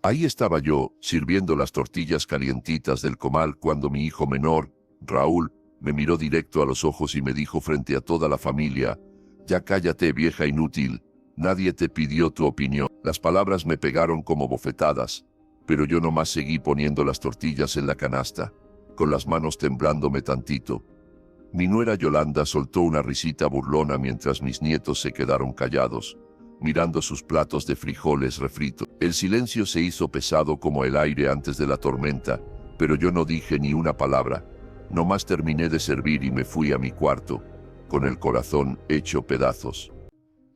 Ahí estaba yo, sirviendo las tortillas calientitas del comal cuando mi hijo menor, Raúl, me miró directo a los ojos y me dijo frente a toda la familia: «Ya cállate, vieja inútil, nadie te pidió tu opinión». Las palabras me pegaron como bofetadas, pero yo nomás seguí poniendo las tortillas en la canasta, con las manos temblándome tantito. Mi nuera Yolanda soltó una risita burlona mientras mis nietos se quedaron callados, mirando sus platos de frijoles refritos. El silencio se hizo pesado como el aire antes de la tormenta, pero yo no dije ni una palabra. Nomás terminé de servir y me fui a mi cuarto, con el corazón hecho pedazos.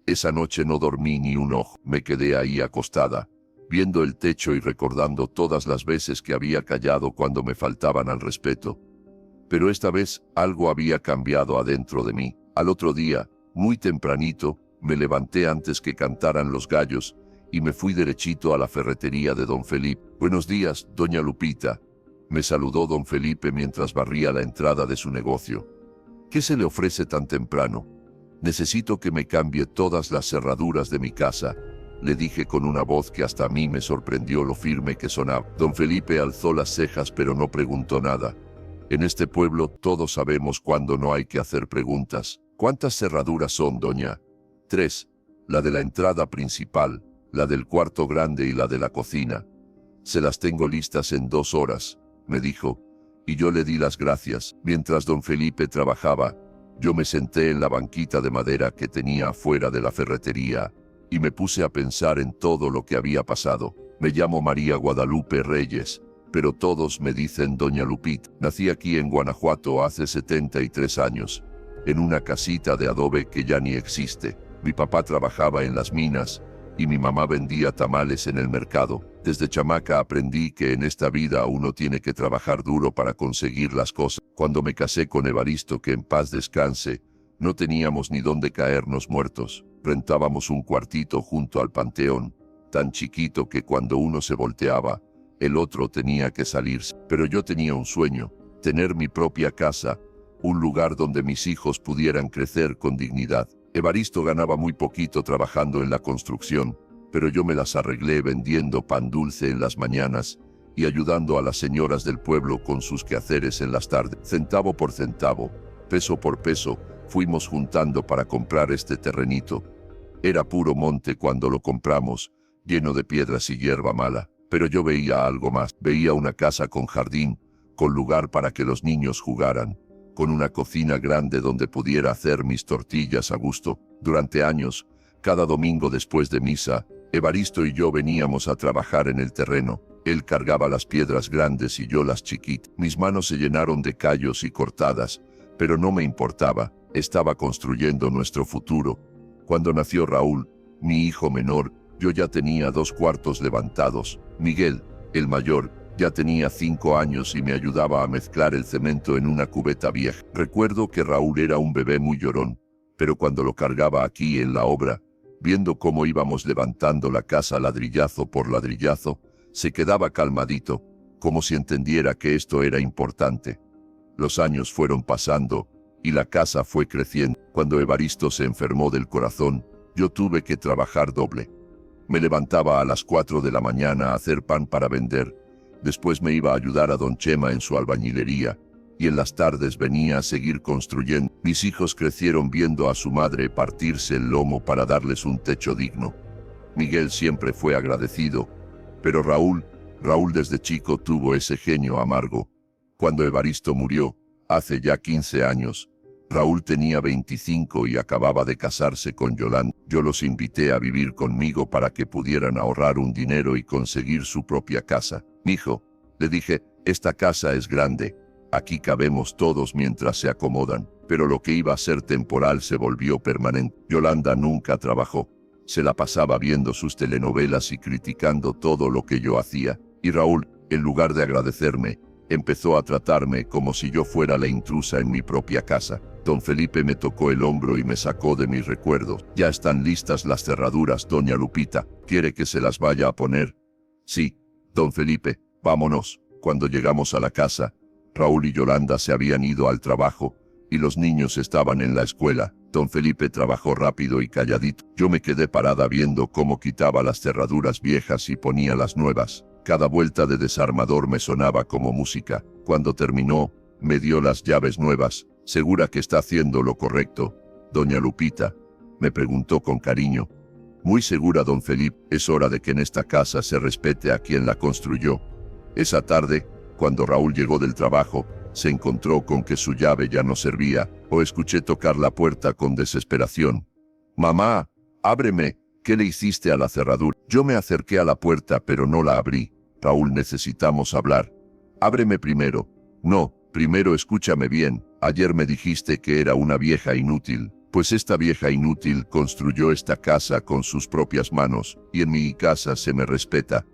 Esa noche no dormí ni un ojo. Me quedé ahí acostada, viendo el techo y recordando todas las veces que había callado cuando me faltaban al respeto. Pero esta vez algo había cambiado adentro de mí. Al otro día, muy tempranito, me levanté antes que cantaran los gallos y me fui derechito a la ferretería de don Felipe. «Buenos días, doña Lupita», me saludó don Felipe mientras barría la entrada de su negocio. «¿Qué se le ofrece tan temprano?» «Necesito que me cambie todas las cerraduras de mi casa», le dije con una voz que hasta a mí me sorprendió lo firme que sonaba. Don Felipe alzó las cejas pero no preguntó nada. En este pueblo todos sabemos cuándo no hay que hacer preguntas. «¿Cuántas cerraduras son, doña?» «3, la de la entrada principal, la del cuarto grande y la de la cocina». «Se las tengo listas en 2 horas», me dijo, y yo le di las gracias. Mientras don Felipe trabajaba, yo me senté en la banquita de madera que tenía afuera de la ferretería, y me puse a pensar en todo lo que había pasado. Me llamo María Guadalupe Reyes, pero todos me dicen doña Lupita. Nací aquí en Guanajuato hace 73 años, en una casita de adobe que ya ni existe. Mi papá trabajaba en las minas, y mi mamá vendía tamales en el mercado. Desde chamaca aprendí que en esta vida uno tiene que trabajar duro para conseguir las cosas. Cuando me casé con Evaristo, que en paz descanse, no teníamos ni dónde caernos muertos. Rentábamos un cuartito junto al panteón, tan chiquito que cuando uno se volteaba, el otro tenía que salirse. Pero yo tenía un sueño: tener mi propia casa, un lugar donde mis hijos pudieran crecer con dignidad. Evaristo ganaba muy poquito trabajando en la construcción, pero yo me las arreglé vendiendo pan dulce en las mañanas y ayudando a las señoras del pueblo con sus quehaceres en las tardes. Centavo por centavo, peso por peso, fuimos juntando para comprar este terrenito. Era puro monte cuando lo compramos, lleno de piedras y hierba mala, pero yo veía algo más. Veía una casa con jardín, con lugar para que los niños jugaran, con una cocina grande donde pudiera hacer mis tortillas a gusto. Durante años, cada domingo después de misa, Evaristo y yo veníamos a trabajar en el terreno. Él cargaba las piedras grandes y yo las chiquitas. Mis manos se llenaron de callos y cortadas, pero no me importaba. Estaba construyendo nuestro futuro. Cuando nació Raúl, mi hijo menor, yo ya tenía 2 cuartos levantados. Miguel, el mayor, ya tenía 5 años y me ayudaba a mezclar el cemento en una cubeta vieja. Recuerdo que Raúl era un bebé muy llorón, pero cuando lo cargaba aquí en la obra, viendo cómo íbamos levantando la casa ladrillazo por ladrillazo, se quedaba calmadito, como si entendiera que esto era importante. Los años fueron pasando, y la casa fue creciendo. Cuando Evaristo se enfermó del corazón, yo tuve que trabajar doble. Me levantaba a las 4 de la mañana a hacer pan para vender. Después me iba a ayudar a don Chema en su albañilería, y en las tardes venía a seguir construyendo. Mis hijos crecieron viendo a su madre partirse el lomo para darles un techo digno. Miguel siempre fue agradecido, pero Raúl desde chico tuvo ese genio amargo. Cuando Evaristo murió, hace ya 15 años, Raúl tenía 25 y acababa de casarse con Yolanda. Yo los invité a vivir conmigo para que pudieran ahorrar un dinero y conseguir su propia casa. «Mijo», le dije, «esta casa es grande. Aquí cabemos todos mientras se acomodan». Pero lo que iba a ser temporal se volvió permanente. Yolanda nunca trabajó. Se la pasaba viendo sus telenovelas y criticando todo lo que yo hacía. Y Raúl, en lugar de agradecerme, empezó a tratarme como si yo fuera la intrusa en mi propia casa. Don Felipe me tocó el hombro y me sacó de mis recuerdos. «Ya están listas las cerraduras, doña Lupita. ¿Quiere que se las vaya a poner?» «Sí, don Felipe, vámonos». Cuando llegamos a la casa, Raúl y Yolanda se habían ido al trabajo, y los niños estaban en la escuela. Don Felipe trabajó rápido y calladito. Yo me quedé parada viendo cómo quitaba las cerraduras viejas y ponía las nuevas. Cada vuelta de desarmador me sonaba como música. Cuando terminó, me dio las llaves nuevas. ¿Segura que está haciendo lo correcto, doña Lupita?, me preguntó con cariño. Muy segura, don Felipe. Es hora de que en esta casa se respete a quien la construyó. Esa tarde, cuando Raúl llegó del trabajo, se encontró con que su llave ya no servía, o escuché tocar la puerta con desesperación. «Mamá, ábreme, ¿qué le hiciste a la cerradura?» Yo me acerqué a la puerta pero no la abrí. «Raúl, necesitamos hablar». «Ábreme primero». «No, primero escúchame bien. Ayer me dijiste que era una vieja inútil. Pues esta vieja inútil construyó esta casa con sus propias manos, y en mi casa se me respeta».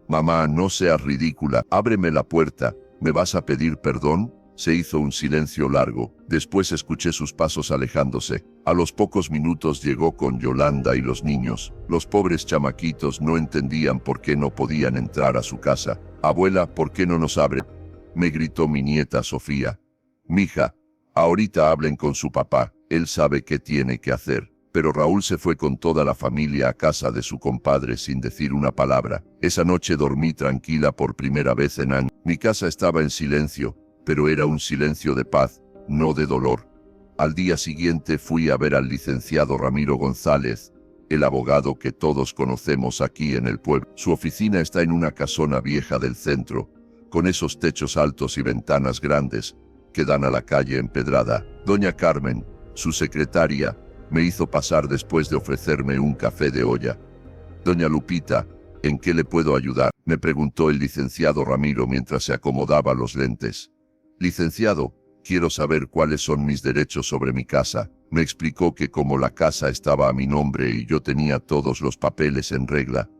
«Mamá, no seas ridícula. Ábreme la puerta. ¿Me vas a pedir perdón?». Se hizo un silencio largo. Después escuché sus pasos alejándose. A los pocos minutos llegó con Yolanda y los niños. Los pobres chamaquitos no entendían por qué no podían entrar a su casa. «Abuela, ¿por qué no nos abre?», me gritó mi nieta Sofía. «Mija, ahorita hablen con su papá. Él sabe qué tiene que hacer». Pero Raúl se fue con toda la familia a casa de su compadre sin decir una palabra. Esa noche dormí tranquila por primera vez en años. Mi casa estaba en silencio, pero era un silencio de paz, no de dolor. Al día siguiente fui a ver al licenciado Ramiro González, el abogado que todos conocemos aquí en el pueblo. Su oficina está en una casona vieja del centro, con esos techos altos y ventanas grandes, que dan a la calle empedrada. Doña Carmen, su secretaria, me hizo pasar después de ofrecerme un café de olla. «Doña Lupita, ¿en qué le puedo ayudar?», me preguntó el licenciado Ramiro mientras se acomodaba los lentes. «Licenciado, quiero saber cuáles son mis derechos sobre mi casa». Me explicó que como la casa estaba a mi nombre y yo tenía todos los papeles en regla,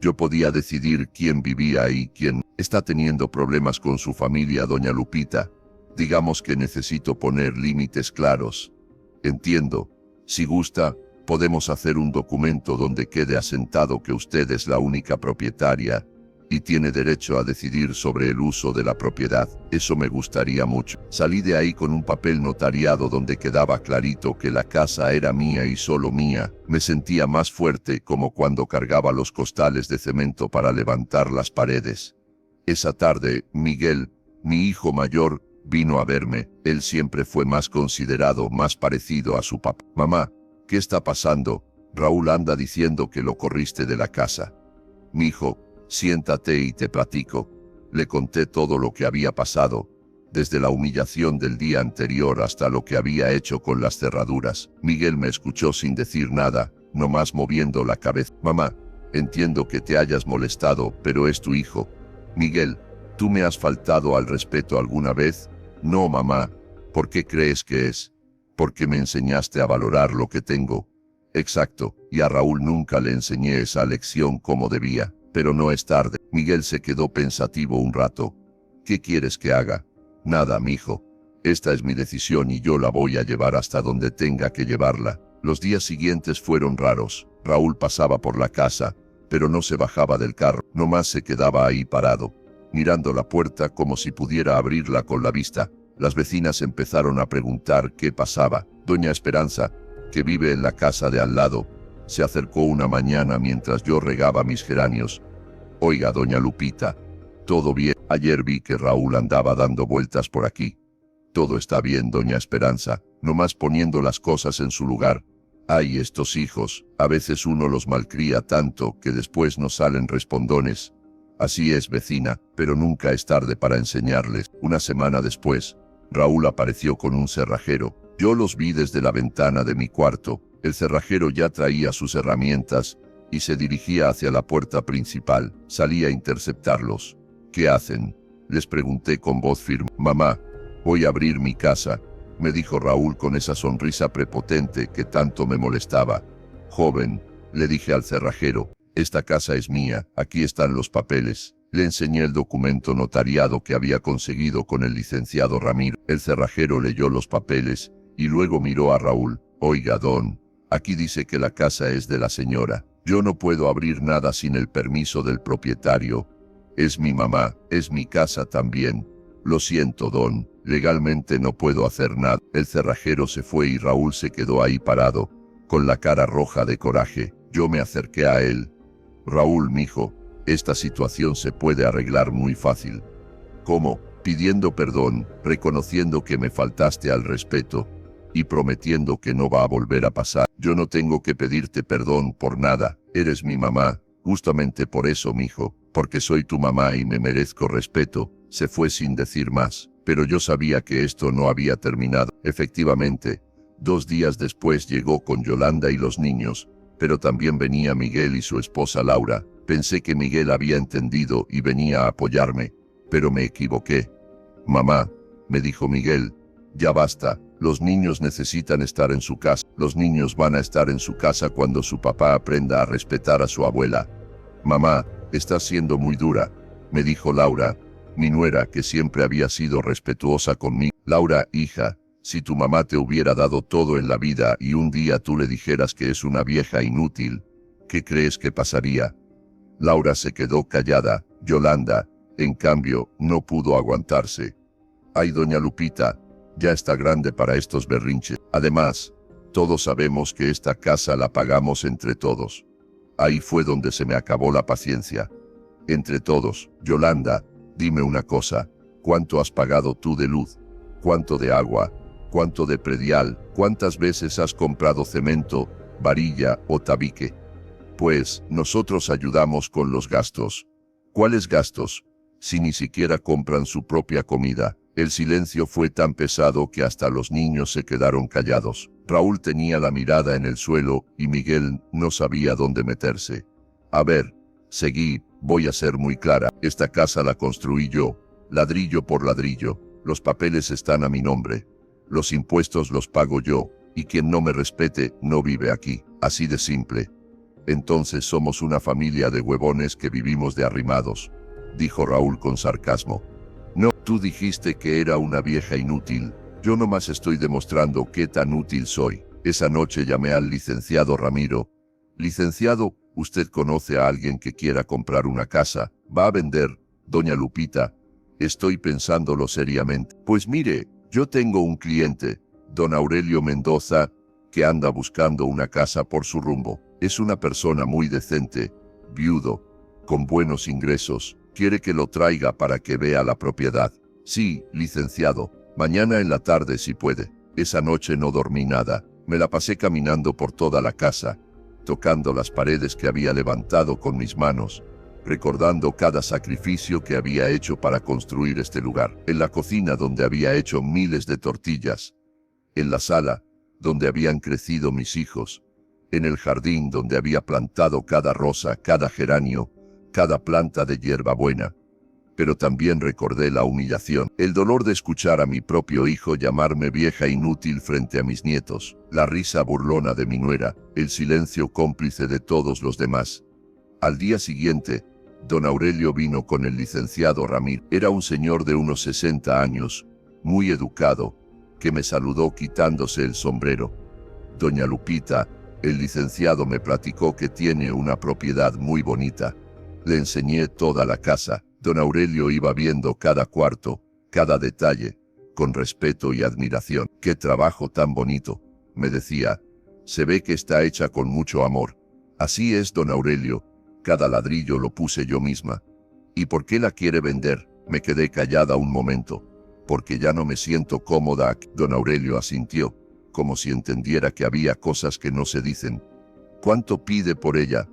yo podía decidir quién vivía ahí, quién. «Está teniendo problemas con su familia, doña Lupita. Digamos que necesito poner límites claros». «Entiendo. Si gusta, podemos hacer un documento donde quede asentado que usted es la única propietaria y tiene derecho a decidir sobre el uso de la propiedad. Eso me gustaría mucho». Salí de ahí con un papel notariado donde quedaba clarito que la casa era mía y solo mía. Me sentía más fuerte, como cuando cargaba los costales de cemento para levantar las paredes. Esa tarde, Miguel, mi hijo mayor, vino a verme. Él siempre fue más considerado, más parecido a su papá. «Mamá, ¿qué está pasando? Raúl anda diciendo que lo corriste de la casa». «Mijo, siéntate y te platico». Le conté todo lo que había pasado, desde la humillación del día anterior hasta lo que había hecho con las cerraduras. Miguel me escuchó sin decir nada, nomás moviendo la cabeza. «Mamá, entiendo que te hayas molestado, pero es tu hijo». «Miguel, ¿tú me has faltado al respeto alguna vez?». «No, mamá. ¿Por qué crees que es?». «Porque me enseñaste a valorar lo que tengo». «Exacto, y a Raúl nunca le enseñé esa lección como debía. Pero no es tarde». Miguel se quedó pensativo un rato. «¿Qué quieres que haga?». «Nada, mijo. Esta es mi decisión y yo la voy a llevar hasta donde tenga que llevarla». Los días siguientes fueron raros. Raúl pasaba por la casa, pero no se bajaba del carro. Nomás se quedaba ahí parado, mirando la puerta como si pudiera abrirla con la vista. Las vecinas empezaron a preguntar qué pasaba. Doña Esperanza, que vive en la casa de al lado, se acercó una mañana mientras yo regaba mis geranios. «Oiga, doña Lupita, ¿todo bien? Ayer vi que Raúl andaba dando vueltas por aquí». «Todo está bien, doña Esperanza, nomás poniendo las cosas en su lugar. Ay, estos hijos, a veces uno los malcría tanto que después no salen respondones». «Así es, vecina, pero nunca es tarde para enseñarles». Una semana después, Raúl apareció con un cerrajero. Yo los vi desde la ventana de mi cuarto. El cerrajero ya traía sus herramientas y se dirigía hacia la puerta principal. Salí a interceptarlos. «¿Qué hacen?», les pregunté con voz firme. «Mamá, voy a abrir mi casa», me dijo Raúl con esa sonrisa prepotente que tanto me molestaba. «Joven», le dije al cerrajero, «esta casa es mía, aquí están los papeles». Le enseñé el documento notariado que había conseguido con el licenciado Ramiro. El cerrajero leyó los papeles y luego miró a Raúl. «Oiga, don, aquí dice que la casa es de la señora. Yo no puedo abrir nada sin el permiso del propietario. Es mi mamá, es mi casa también». Lo siento, Don, legalmente no puedo hacer nada. El cerrajero se fue y Raúl se quedó ahí parado, con la cara roja de coraje. Yo me acerqué a él. Raúl, mijo, esta situación se puede arreglar muy fácil. ¿Cómo? Pidiendo perdón, reconociendo que me faltaste al respeto y prometiendo que no va a volver a pasar. Yo no tengo que pedirte perdón por nada, eres mi mamá, justamente por eso, mijo, porque soy tu mamá y me merezco respeto. Se fue sin decir más, pero yo sabía que esto no había terminado. Efectivamente, 2 días después llegó con Yolanda y los niños, pero también venía Miguel y su esposa Laura. Pensé que Miguel había entendido y venía a apoyarme, pero me equivoqué. Mamá, me dijo Miguel, ya basta, los niños necesitan estar en su casa. Los niños van a estar en su casa cuando su papá aprenda a respetar a su abuela. Mamá, estás siendo muy dura, me dijo Laura, mi nuera, que siempre había sido respetuosa conmigo. Laura, hija, si tu mamá te hubiera dado todo en la vida y un día tú le dijeras que es una vieja inútil, ¿qué crees que pasaría? Laura se quedó callada. Yolanda, en cambio, no pudo aguantarse. Ay, doña Lupita, ya está grande para estos berrinches. Además, todos sabemos que esta casa la pagamos entre todos. Ahí fue donde se me acabó la paciencia. Entre todos. Yolanda, dime una cosa, ¿cuánto has pagado tú de luz? ¿Cuánto de agua? ¿Cuánto de predial? ¿Cuántas veces has comprado cemento, varilla o tabique? Pues, nosotros ayudamos con los gastos. ¿Cuáles gastos? Si ni siquiera compran su propia comida. El silencio fue tan pesado que hasta los niños se quedaron callados. Raúl tenía la mirada en el suelo y Miguel no sabía dónde meterse. A ver, seguí, voy a ser muy clara. Esta casa la construí yo, ladrillo por ladrillo. Los papeles están a mi nombre. Los impuestos los pago yo, y quien no me respete no vive aquí. Así de simple. Entonces somos una familia de huevones que vivimos de arrimados, dijo Raúl con sarcasmo. No, tú dijiste que era una vieja inútil. Yo nomás estoy demostrando qué tan útil soy. Esa noche llamé al licenciado Ramiro. Licenciado, ¿usted conoce a alguien que quiera comprar una casa? ¿Va a vender? Doña Lupita, estoy pensándolo seriamente. Pues mire, yo tengo un cliente, don Aurelio Mendoza, que anda buscando una casa por su rumbo. Es una persona muy decente, viudo, con buenos ingresos. Quiere que lo traiga para que vea la propiedad. Sí, licenciado, mañana en la tarde si puede. Esa noche no dormí nada. Me la pasé caminando por toda la casa, tocando las paredes que había levantado con mis manos, recordando cada sacrificio que había hecho para construir este lugar. En la cocina donde había hecho miles de tortillas. En la sala donde habían crecido mis hijos. En el jardín donde había plantado cada rosa, cada geranio, cada planta de hierbabuena. Pero también recordé la humillación, el dolor de escuchar a mi propio hijo llamarme vieja inútil frente a mis nietos, la risa burlona de mi nuera, el silencio cómplice de todos los demás. Al día siguiente, don Aurelio vino con el licenciado Ramiro. Era un señor de unos 60 años, muy educado, que me saludó quitándose el sombrero. Doña Lupita, el licenciado me platicó que tiene una propiedad muy bonita. Le enseñé toda la casa. Don Aurelio iba viendo cada cuarto, cada detalle, con respeto y admiración. ¡Qué trabajo tan bonito!, me decía. Se ve que está hecha con mucho amor. Así es, don Aurelio. Cada ladrillo lo puse yo misma. ¿Y por qué la quiere vender? Me quedé callada un momento. Porque ya no me siento cómoda aquí. Don Aurelio asintió, como si entendiera que había cosas que no se dicen. ¿Cuánto pide por ella?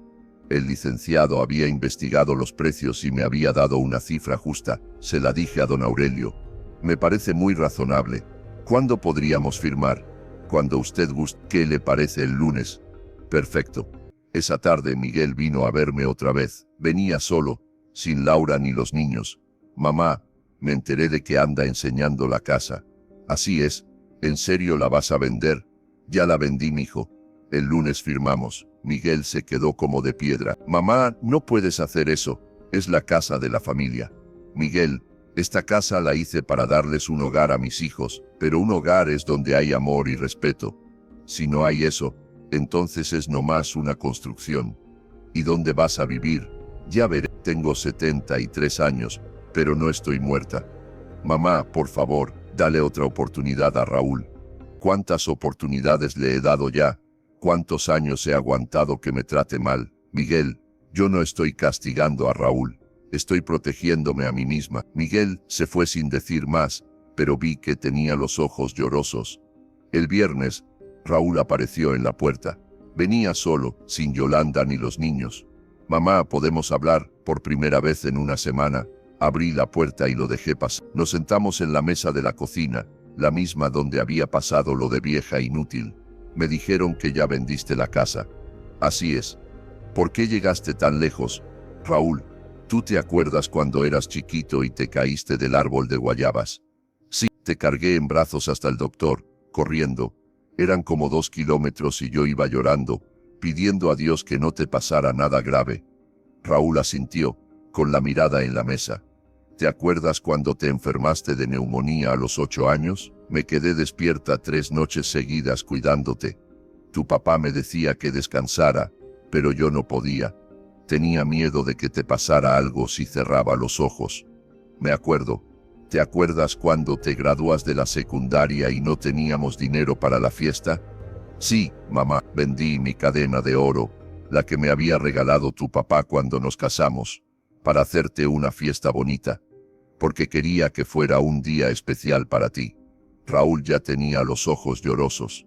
El licenciado había investigado los precios y me había dado una cifra justa. Se la dije a don Aurelio. Me parece muy razonable. ¿Cuándo podríamos firmar? Cuando usted guste. ¿Qué le parece el lunes? Perfecto. Esa tarde Miguel vino a verme otra vez. Venía solo, sin Laura ni los niños. Mamá, me enteré de que anda enseñando la casa. Así es. ¿En serio la vas a vender? Ya la vendí, mijo. El lunes firmamos. Miguel se quedó como de piedra. Mamá, no puedes hacer eso. Es la casa de la familia. Miguel, esta casa la hice para darles un hogar a mis hijos, pero un hogar es donde hay amor y respeto. Si no hay eso, entonces es nomás una construcción. ¿Y dónde vas a vivir? Ya veré. Tengo 73 años, pero no estoy muerta. Mamá, por favor, dale otra oportunidad a Raúl. ¿Cuántas oportunidades le he dado ya? ¿Cuántos años he aguantado que me trate mal? Miguel, yo no estoy castigando a Raúl. Estoy protegiéndome a mí misma. Miguel se fue sin decir más, pero vi que tenía los ojos llorosos. El viernes, Raúl apareció en la puerta. Venía solo, sin Yolanda ni los niños. Mamá, ¿podemos hablar? Por primera vez en una semana. Abrí la puerta y lo dejé pasar. Nos sentamos en la mesa de la cocina, la misma donde había pasado lo de vieja inútil. Me dijeron que ya vendiste la casa. Así es. ¿Por qué llegaste tan lejos, Raúl? ¿Tú te acuerdas cuando eras chiquito y te caíste del árbol de guayabas? Sí, te cargué en brazos hasta el doctor, corriendo. Eran como 2 kilómetros y yo iba llorando, pidiendo a Dios que no te pasara nada grave. Raúl asintió, con la mirada en la mesa. ¿Te acuerdas cuando te enfermaste de neumonía a los 8 años? Me quedé despierta 3 noches seguidas cuidándote. Tu papá me decía que descansara, pero yo no podía. Tenía miedo de que te pasara algo si cerraba los ojos. Me acuerdo. ¿Te acuerdas cuando te gradúas de la secundaria y no teníamos dinero para la fiesta? Sí, mamá, vendí mi cadena de oro, la que me había regalado tu papá cuando nos casamos, para hacerte una fiesta bonita, porque quería que fuera un día especial para ti. Raúl ya tenía los ojos llorosos.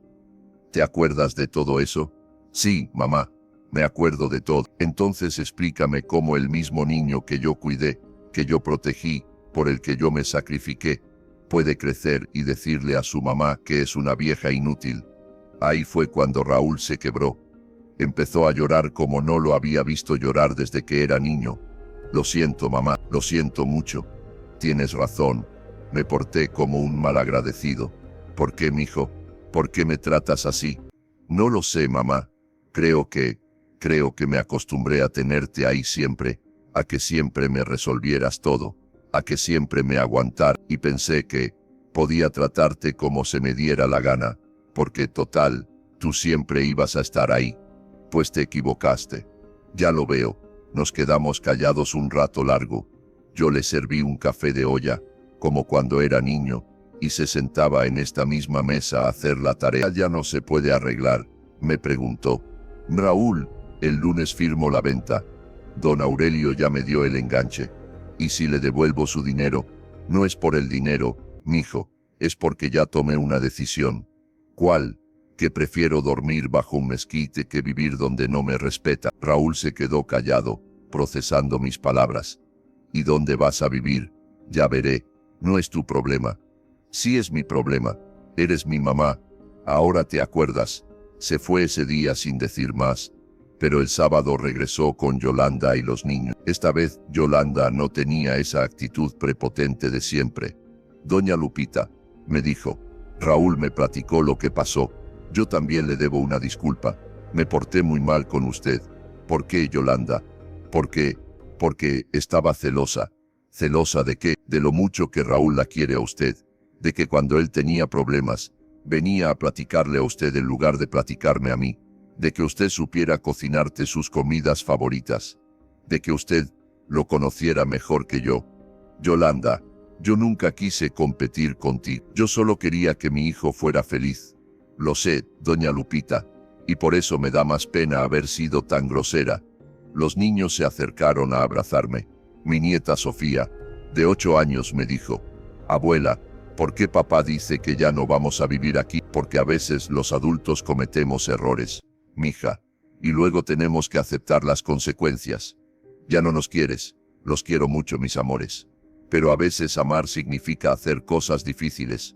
¿Te acuerdas de todo eso? Sí, mamá, me acuerdo de todo. Entonces explícame cómo el mismo niño que yo cuidé, que yo protegí, por el que yo me sacrifiqué, puede crecer y decirle a su mamá que es una vieja inútil. Ahí fue cuando Raúl se quebró. Empezó a llorar como no lo había visto llorar desde que era niño. Lo siento, mamá, lo siento mucho. Tienes razón, me porté como un malagradecido. ¿Por qué, mijo? ¿Por qué me tratas así? No lo sé, mamá. Creo que me acostumbré a tenerte ahí siempre, a que siempre me resolvieras todo, a que siempre me aguantara, y pensé que podía tratarte como se me diera la gana, porque total, tú siempre ibas a estar ahí. Pues te equivocaste. Ya lo veo. Nos quedamos callados un rato largo. Yo le serví un café de olla, como cuando era niño, y se sentaba en esta misma mesa a hacer la tarea. ¿Ya no se puede arreglar?, me preguntó. Raúl, el lunes firmo la venta. Don Aurelio ya me dio el enganche. Y si le devuelvo su dinero, no es por el dinero, mijo, es porque ya tomé una decisión. ¿Cuál? Que prefiero dormir bajo un mezquite que vivir donde no me respeta. Raúl se quedó callado, procesando mis palabras. ¿Y dónde vas a vivir? Ya veré, no es tu problema. Sí es mi problema, eres mi mamá. Ahora te acuerdas. Se fue ese día sin decir más, pero el sábado regresó con Yolanda y los niños. Esta vez Yolanda no tenía esa actitud prepotente de siempre. Doña Lupita, me dijo, Raúl me platicó lo que pasó. Yo también le debo una disculpa. Me porté muy mal con usted. ¿Por qué, Yolanda? Porque estaba celosa. ¿Celosa de qué? De lo mucho que Raúl la quiere a usted. De que cuando él tenía problemas, venía a platicarle a usted en lugar de platicarme a mí. De que usted supiera cocinarte sus comidas favoritas. De que usted lo conociera mejor que yo. Yolanda, yo nunca quise competir contigo. Yo solo quería que mi hijo fuera feliz. Lo sé, doña Lupita, y por eso me da más pena haber sido tan grosera. Los niños se acercaron a abrazarme. Mi nieta Sofía, de 8 años, me dijo, abuela, ¿por qué papá dice que ya no vamos a vivir aquí? Porque a veces los adultos cometemos errores, mija, y luego tenemos que aceptar las consecuencias. Ya no nos quieres, los quiero mucho, mis amores. Pero a veces amar significa hacer cosas difíciles.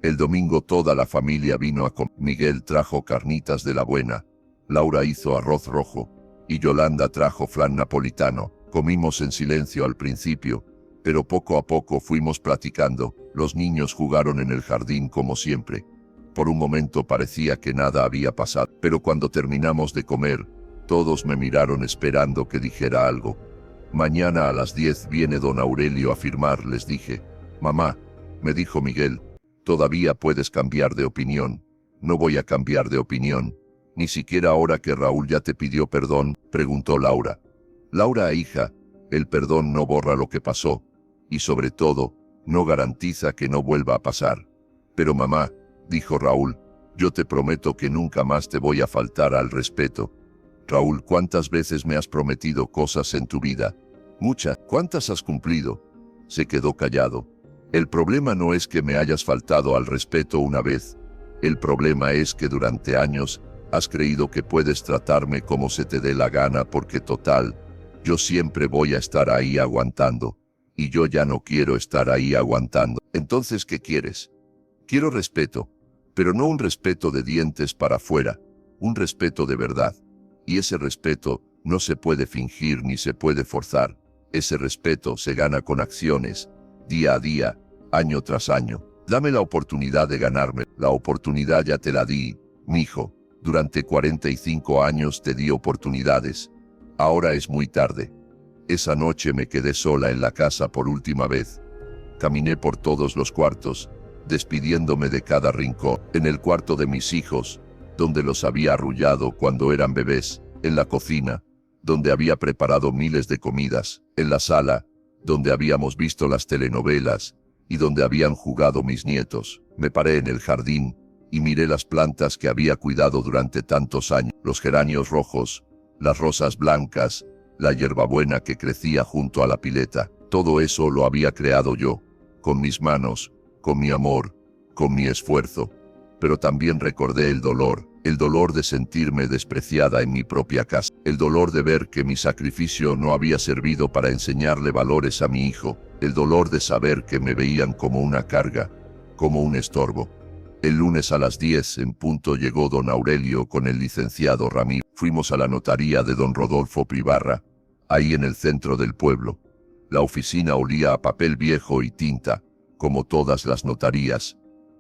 El domingo toda la familia vino a comer. Miguel trajo carnitas de la buena. Laura hizo arroz rojo. Y Yolanda trajo flan napolitano. Comimos en silencio al principio, pero poco a poco fuimos platicando. Los niños jugaron en el jardín como siempre. Por un momento parecía que nada había pasado, pero cuando terminamos de comer, todos me miraron esperando que dijera algo. Mañana a las 10 viene don Aurelio a firmar, les dije. Mamá, me dijo Miguel, todavía puedes cambiar de opinión. No voy a cambiar de opinión. Ni siquiera ahora que Raúl ya te pidió perdón, preguntó Laura. Laura, hija, el perdón no borra lo que pasó. Y sobre todo, no garantiza que no vuelva a pasar. Pero mamá, dijo Raúl, yo te prometo que nunca más te voy a faltar al respeto. Raúl, ¿cuántas veces me has prometido cosas en tu vida? Muchas. ¿Cuántas has cumplido? Se quedó callado. El problema no es que me hayas faltado al respeto una vez. El problema es que durante años has creído que puedes tratarme como se te dé la gana porque total, yo siempre voy a estar ahí aguantando. Y yo ya no quiero estar ahí aguantando. Entonces, ¿qué quieres? Quiero respeto, pero no un respeto de dientes para afuera, un respeto de verdad. Y ese respeto no se puede fingir ni se puede forzar. Ese respeto se gana con acciones, día a día, año tras año. Dame la oportunidad de ganarme. La oportunidad ya te la di, mijo. Durante 45 años te di oportunidades. Ahora es muy tarde. Esa noche me quedé sola en la casa por última vez. Caminé por todos los cuartos, despidiéndome de cada rincón. En el cuarto de mis hijos, donde los había arrullado cuando eran bebés, en la cocina, donde había preparado miles de comidas, en la sala, donde habíamos visto las telenovelas, y donde habían jugado mis nietos. Me paré en el jardín, y miré las plantas que había cuidado durante tantos años, los geranios rojos, las rosas blancas, la hierbabuena que crecía junto a la pileta. Todo eso lo había creado yo, con mis manos, con mi amor, con mi esfuerzo. Pero también recordé el dolor de sentirme despreciada en mi propia casa, el dolor de ver que mi sacrificio no había servido para enseñarle valores a mi hijo, el dolor de saber que me veían como una carga, como un estorbo. El lunes a las 10 en punto llegó don Aurelio con el licenciado Ramiro. Fuimos a la notaría de don Rodolfo Pribarra, ahí en el centro del pueblo. La oficina olía a papel viejo y tinta, como todas las notarías.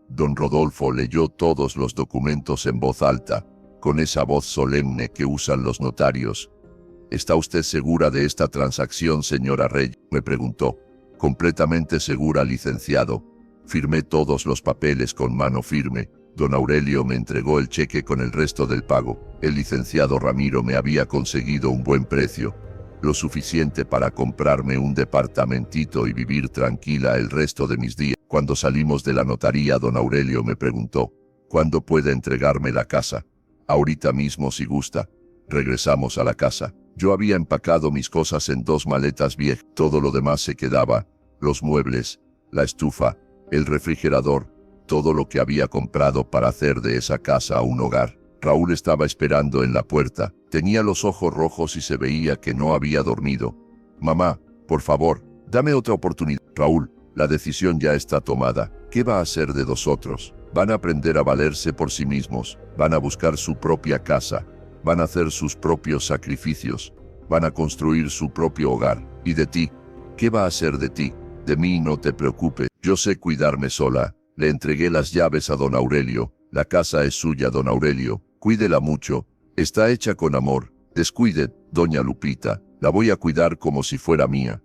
Don Rodolfo leyó todos los documentos en voz alta, con esa voz solemne que usan los notarios. ¿Está usted segura de esta transacción, señora Rey?, me preguntó. Completamente segura, licenciado. Firmé todos los papeles con mano firme. Don Aurelio me entregó el cheque con el resto del pago. El licenciado Ramiro me había conseguido un buen precio, lo suficiente para comprarme un departamentito y vivir tranquila el resto de mis días. Cuando salimos de la notaría, don Aurelio me preguntó, ¿cuándo puede entregarme la casa? Ahorita mismo si gusta. Regresamos a la casa. Yo había empacado mis cosas en 2 maletas viejas. Todo lo demás se quedaba, los muebles, la estufa, el refrigerador, todo lo que había comprado para hacer de esa casa un hogar. Raúl estaba esperando en la puerta. Tenía los ojos rojos y se veía que no había dormido. Mamá, por favor, dame otra oportunidad. Raúl, la decisión ya está tomada. ¿Qué va a hacer de nosotros? Van a aprender a valerse por sí mismos. Van a buscar su propia casa. Van a hacer sus propios sacrificios. Van a construir su propio hogar. ¿Y de ti? ¿Qué va a hacer de ti? De mí no te preocupes. Yo sé cuidarme sola. Le entregué las llaves a don Aurelio. La casa es suya, don Aurelio. Cuídela mucho. Está hecha con amor. Descuide, doña Lupita. La voy a cuidar como si fuera mía.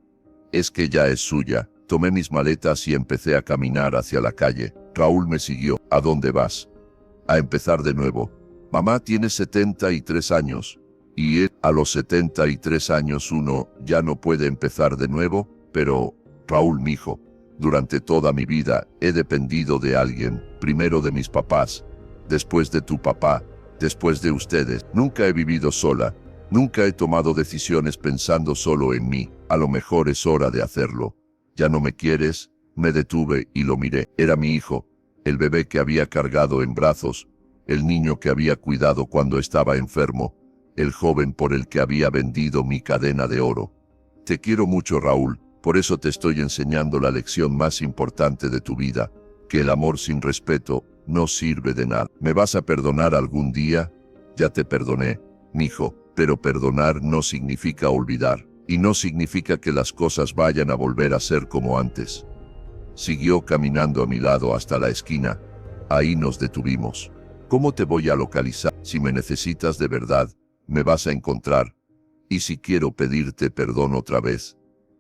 Es que ya es suya. Tomé mis maletas y empecé a caminar hacia la calle. Raúl me siguió. ¿A dónde vas? A empezar de nuevo. Mamá tiene 73 años. Y a los 73 años uno ya no puede empezar de nuevo. Pero, Raúl, mijo, durante toda mi vida he dependido de alguien. Primero de mis papás, después de tu papá, después de ustedes. Nunca he vivido sola. Nunca he tomado decisiones pensando solo en mí. A lo mejor es hora de hacerlo. ¿Ya no me quieres? Me detuve y lo miré. Era mi hijo, el bebé que había cargado en brazos, el niño que había cuidado cuando estaba enfermo, el joven por el que había vendido mi cadena de oro. Te quiero mucho, Raúl, por eso te estoy enseñando la lección más importante de tu vida, que el amor sin respeto no sirve de nada. ¿Me vas a perdonar algún día? Ya te perdoné, mijo, pero perdonar no significa olvidar. Y no significa que las cosas vayan a volver a ser como antes. Siguió caminando a mi lado hasta la esquina. Ahí nos detuvimos. ¿Cómo te voy a localizar? Si me necesitas de verdad, me vas a encontrar. Y si quiero pedirte perdón otra vez.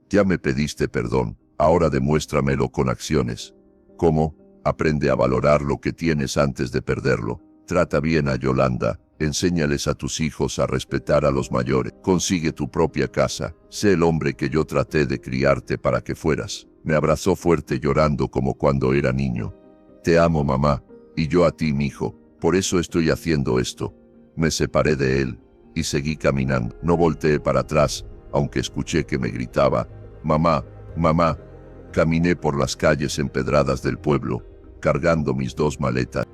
Ya me pediste perdón, ahora demuéstramelo con acciones. ¿Cómo? Aprende a valorar lo que tienes antes de perderlo. Trata bien a Yolanda. Enséñales a tus hijos a respetar a los mayores. Consigue tu propia casa. Sé el hombre que yo traté de criarte para que fueras. Me abrazó fuerte llorando como cuando era niño. Te amo, mamá, y yo a ti, mijo, por eso estoy haciendo esto. Me separé de él y seguí caminando. No volteé para atrás, aunque escuché que me gritaba, mamá, mamá. Caminé por las calles empedradas del pueblo, cargando mis 2 maletas.